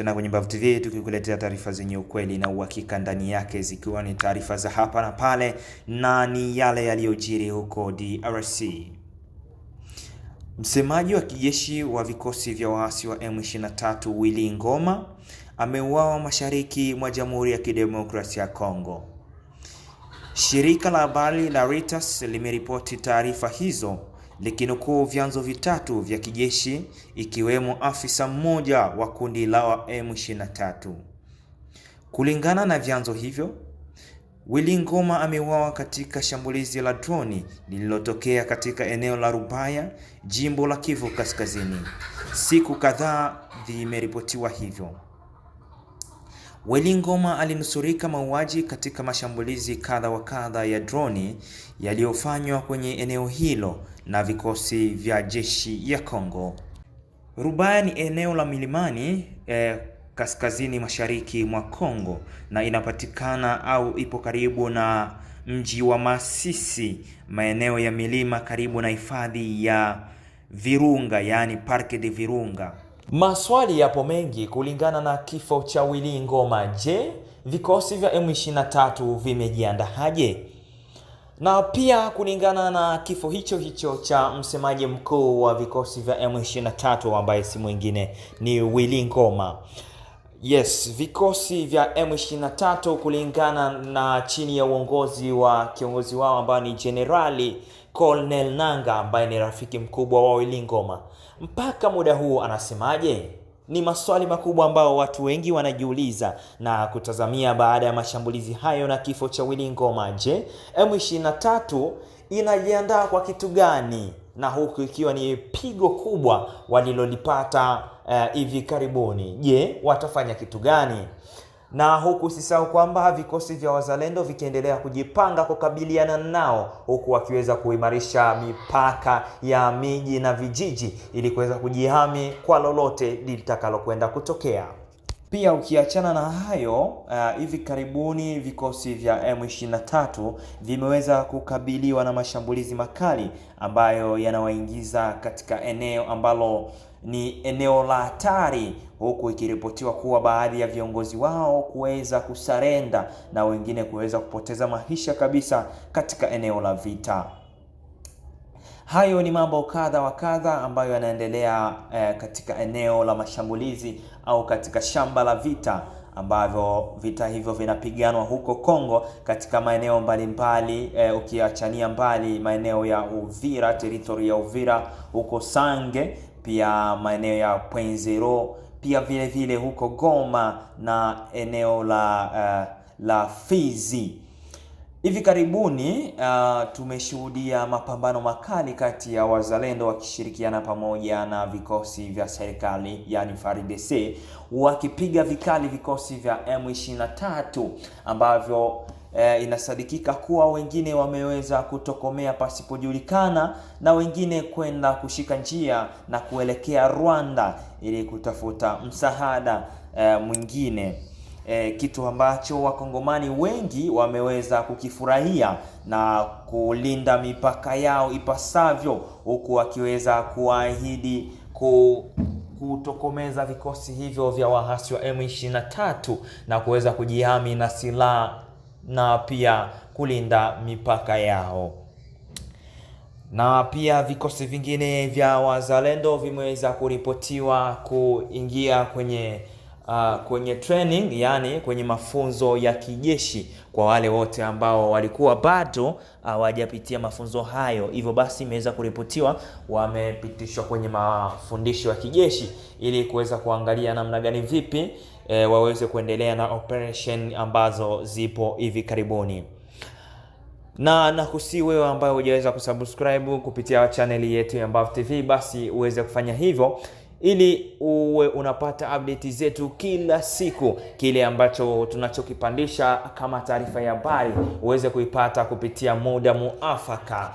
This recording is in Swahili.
tena kwenye Mbavu TV tukikuletea taarifa zenye ukweli na uhakika ndani yake, zikiwa ni taarifa za hapa na pale na ni yale yaliyojiri huko DRC. Msemaji wa kijeshi wa vikosi vya waasi wa M23 Willy Ngoma ameuawa mashariki mwa Jamhuri ya Kidemokrasia ya Kongo. Shirika la habari la Reuters limeripoti taarifa hizo likinukuu vyanzo vitatu vya kijeshi ikiwemo afisa mmoja wa kundi la M23. Kulingana na vyanzo hivyo, Willy Ngoma ameuawa katika shambulizi la droni lililotokea katika eneo la Rubaya, jimbo la Kivu Kaskazini. Siku kadhaa vimeripotiwa hivyo. Willy Ngoma alinusurika mauaji katika mashambulizi kadha wa kadha ya droni yaliyofanywa kwenye eneo hilo na vikosi vya jeshi ya Kongo. Rubaya ni eneo la milimani kaskazini mashariki mwa Kongo na inapatikana au ipo karibu na mji wa Masisi, maeneo ya milima karibu na hifadhi ya Virunga, yani Parque de Virunga. Maswali yapo mengi kulingana na kifo cha Willy Ngoma. Je, vikosi vya M23 vimejiandaje? Na pia kulingana na kifo hicho cha msemaji mkuu wa vikosi vya M23 ambaye si mwingine ni Willy Ngoma. Yes, vikosi vya M23 kulingana na chini ya uongozi wa kiongozi wao ambaye ni Generali Colonel Nanga ambaye ni rafiki mkubwa wa Willy Ngoma. Mpaka muda huu anasemaje? Ni maswali makubwa ambao watu wengi wanajiuliza na kutazamia baada ya mashambulizi hayo na kifo cha Willy Ngoma. Je, M23 inajiandaa kwa kitu gani? Na huku ikiwa ni pigo kubwa walilolipata hivi karibuni. Je, watafanya kitu gani? Na huku usisahau kwamba vikosi vya wazalendo vikiendelea kujipanga kukabiliana nao, huku wakiweza kuimarisha mipaka ya miji na vijiji ili kuweza kujihami kwa lolote litakalokwenda kutokea. Pia ukiachana na hayo, hivi karibuni vikosi vya M23 vimeweza kukabiliwa na mashambulizi makali ambayo yanawaingiza katika eneo ambalo ni eneo la hatari, huku ikiripotiwa kuwa baadhi ya viongozi wao kuweza kusarenda na wengine kuweza kupoteza maisha kabisa katika eneo la vita. Hayo ni mambo kadha wa kadha ambayo yanaendelea katika eneo la mashambulizi au katika shamba la vita, ambavyo vita hivyo vinapiganwa huko Kongo katika maeneo mbalimbali, ukiachania mbali maeneo ya Uvira, territory ya Uvira, huko Sange, pia maeneo ya Pwenzero, pia vile vile huko Goma na eneo la Fizi. Hivi karibuni tumeshuhudia mapambano makali kati ya wazalendo wakishirikiana pamoja na vikosi vya serikali, yani FARDC, wakipiga vikali vikosi vya M23 ambavyo inasadikika kuwa wengine wameweza kutokomea pasipojulikana na wengine kwenda kushika njia na kuelekea Rwanda ili kutafuta msaada mwingine. Kitu ambacho wakongomani wengi wameweza kukifurahia na kulinda mipaka yao ipasavyo, huku wakiweza kuahidi kutokomeza vikosi hivyo vya waasi wa M23 na kuweza kujihami na silaha na pia kulinda mipaka yao. Na pia vikosi vingine vya wazalendo vimeweza kuripotiwa kuingia kwenye training, yani kwenye mafunzo ya kijeshi kwa wale wote ambao walikuwa bado hawajapitia mafunzo hayo. Hivyo basi imeweza kuripotiwa wamepitishwa kwenye mafundisho ya kijeshi ili kuweza kuangalia namna gani vipi waweze kuendelea na operation ambazo zipo hivi karibuni. Na nakusi wewe ambaye hujaweza kusubscribe kupitia channel yetu ya Mbavu TV, basi uweze kufanya hivyo ili uwe unapata update zetu kila siku. Kile ambacho tunachokipandisha kama taarifa ya habari uweze kuipata kupitia muda muafaka.